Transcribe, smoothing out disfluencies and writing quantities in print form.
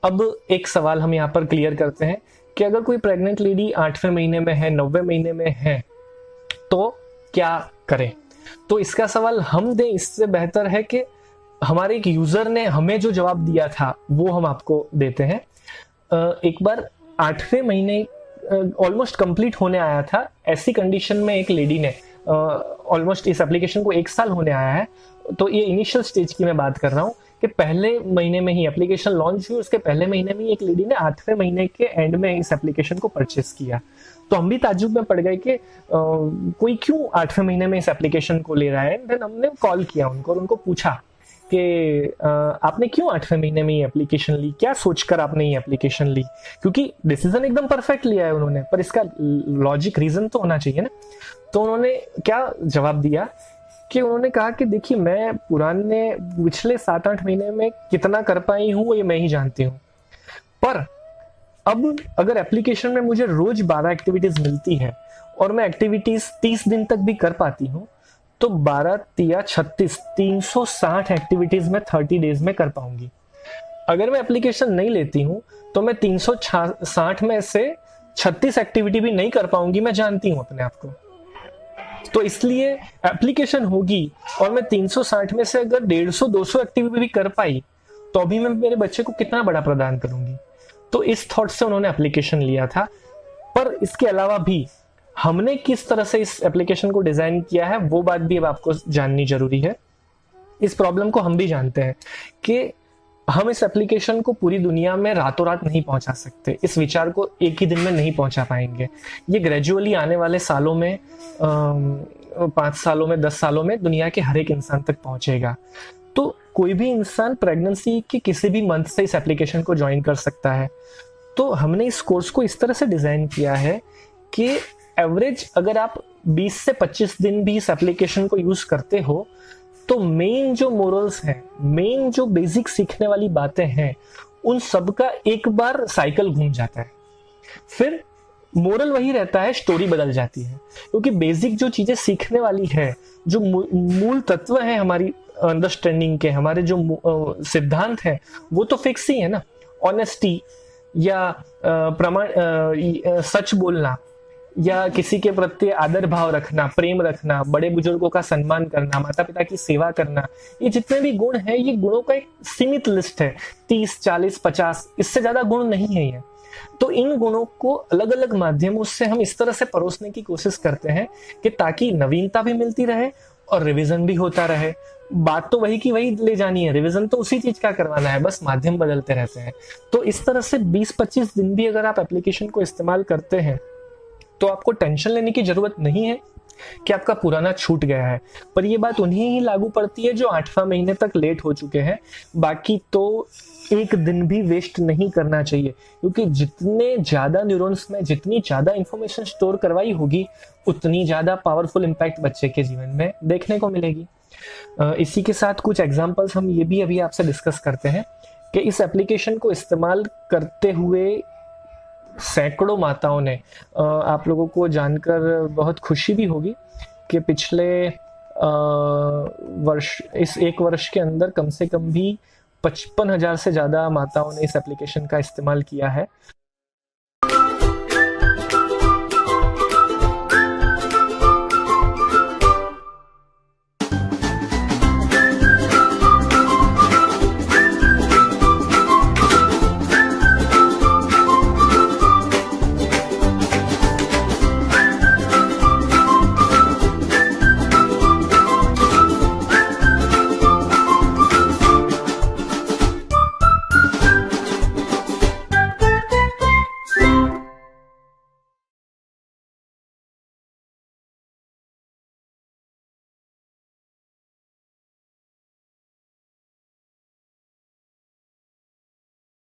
अब एक सवाल हम यहाँ पर क्लियर करते हैं कि अगर कोई प्रेग्नेंट लेडी 8वें महीने में है, 9वें महीने में है, तो क्या करें। तो इसका सवाल हम दें इससे बेहतर है कि हमारे एक यूजर ने हमें जो जवाब दिया था वो हम आपको देते हैं। एक बार 8वें महीने ऑलमोस्ट कंप्लीट होने आया था, ऐसी कंडीशन में एक लेडी ने, ऑलमोस्ट इस एप्लीकेशन को 1 साल होने आया है, तो ये इनिशियल स्टेज की मैं बात कर रहा हूँ कि पहले महीने में ही एप्लीकेशन लॉन्च हुई, उसके पहले महीने में ही एक लेडी ने 8वें महीने के एंड में इस एप्लीकेशन को परचेस किया। तो हम भी ताज्जुब में पड़ गए कि कोई क्यों 8वें महीने में इस एप्लीकेशन को ले रहा है। देन हमने कॉल किया उनको और उनको पूछा कि आपने क्यों 8वें महीने में ये एप्लीकेशन ली, क्या सोचकर आपने ये एप्लीकेशन ली, क्योंकि डिसीजन एकदम परफेक्ट लिया है उन्होंने, पर इसका लॉजिक रीजन तो होना चाहिए ना। तो उन्होंने क्या जवाब दिया कि उन्होंने कहा कि देखिए, मैं पुराने पिछले 7-8 महीने में कितना कर पाई हूँ वो ये मैं ही जानती हूँ, पर अब अगर एप्लीकेशन में मुझे रोज 12 एक्टिविटीज मिलती है और मैं एक्टिविटीज 30 दिन तक भी कर पाती हूँ, तो 12 तिया 36, 360 एक्टिविटीज में 30 डेज में कर पाऊंगी। अगर मैं एप्लीकेशन नहीं लेती हूँ तो मैं 360 में से 36 एक्टिविटी भी नहीं कर पाऊंगी, मैं जानती हूँ अपने आप को। तो इसलिए एप्लीकेशन होगी और मैं 360 में से अगर 150-200 एक्टिविटी भी कर पाई तो अभी मैं मेरे बच्चे को कितना बड़ा प्रदान करूंगी। तो इस थॉट से उन्होंने एप्लीकेशन लिया था। पर इसके अलावा भी हमने किस तरह से इस एप्लीकेशन को डिजाइन किया है वो बात भी अब आपको जाननी जरूरी है। इस प्रॉब्लम को हम भी जानते हैं कि हम इस एप्लीकेशन को पूरी दुनिया में रातों रात नहीं पहुंचा सकते, इस विचार को एक ही दिन में नहीं पहुंचा पाएंगे। ये ग्रेजुअली आने वाले सालों में, 5 सालों में, 10 सालों में दुनिया के हर एक इंसान तक पहुंचेगा। तो कोई भी इंसान प्रेगनेंसी के किसी भी मंथ से इस एप्लीकेशन को ज्वाइन कर सकता है। तो हमने इस कोर्स को इस तरह से डिजाइन किया है कि एवरेज अगर आप 20 से 25 दिन भी इस एप्लीकेशन को यूज करते हो तो मेन जो मोरल्स हैं, मेन जो बेसिक सीखने वाली बातें हैं, उन सब का एक बार साइकिल घूम जाता है। फिर मोरल वही रहता है, स्टोरी बदल जाती है, क्योंकि बेसिक जो चीजें सीखने वाली है, जो मूल तत्व है हमारी अंडरस्टैंडिंग के, हमारे जो सिद्धांत है, वो तो फिक्स ही है ना। ऑनेस्टी या सच बोलना, या किसी के प्रति आदर भाव रखना, प्रेम रखना, बड़े बुजुर्गों का सम्मान करना, माता पिता की सेवा करना, ये जितने भी गुण हैं, ये गुणों का एक सीमित लिस्ट है, 30, 40, 50, इससे ज्यादा गुण नहीं है ये। तो इन गुणों को अलग अलग माध्यमों से हम इस तरह से परोसने की कोशिश करते हैं कि ताकि नवीनता भी मिलती रहे और रिवीजन भी होता रहे। बात तो वही की वही ले जानी है, रिवीजन तो उसी चीज का करवाना है, बस माध्यम बदलते रहते हैं। तो इस तरह से 20-25 दिन भी अगर आप एप्लीकेशन को इस्तेमाल करते हैं तो आपको टेंशन लेने की जरूरत नहीं है कि आपका पुराना छूट गया है। पर यह बात उन्हें ही लागू पड़ती है जो 8वां महीने तक लेट हो चुके हैं। बाकी तो एक दिन भी वेस्ट नहीं करना चाहिए, क्योंकि जितने ज्यादा न्यूरॉन्स में जितनी ज्यादा इंफॉर्मेशन स्टोर करवाई होगी, उतनी ज्यादा पावरफुल इंपैक्ट बच्चे के जीवन में देखने को मिलेगी। इसी के साथ कुछ एग्जांपल्स हम ये भी अभी आपसे डिस्कस करते हैं कि इस एप्लीकेशन को इस्तेमाल करते हुए सैकड़ों माताओं ने, आप लोगों को जानकर बहुत खुशी भी होगी कि पिछले वर्ष, इस 1 वर्ष के अंदर कम से कम भी 55,000 से ज्यादा माताओं ने इस एप्लीकेशन का इस्तेमाल किया है।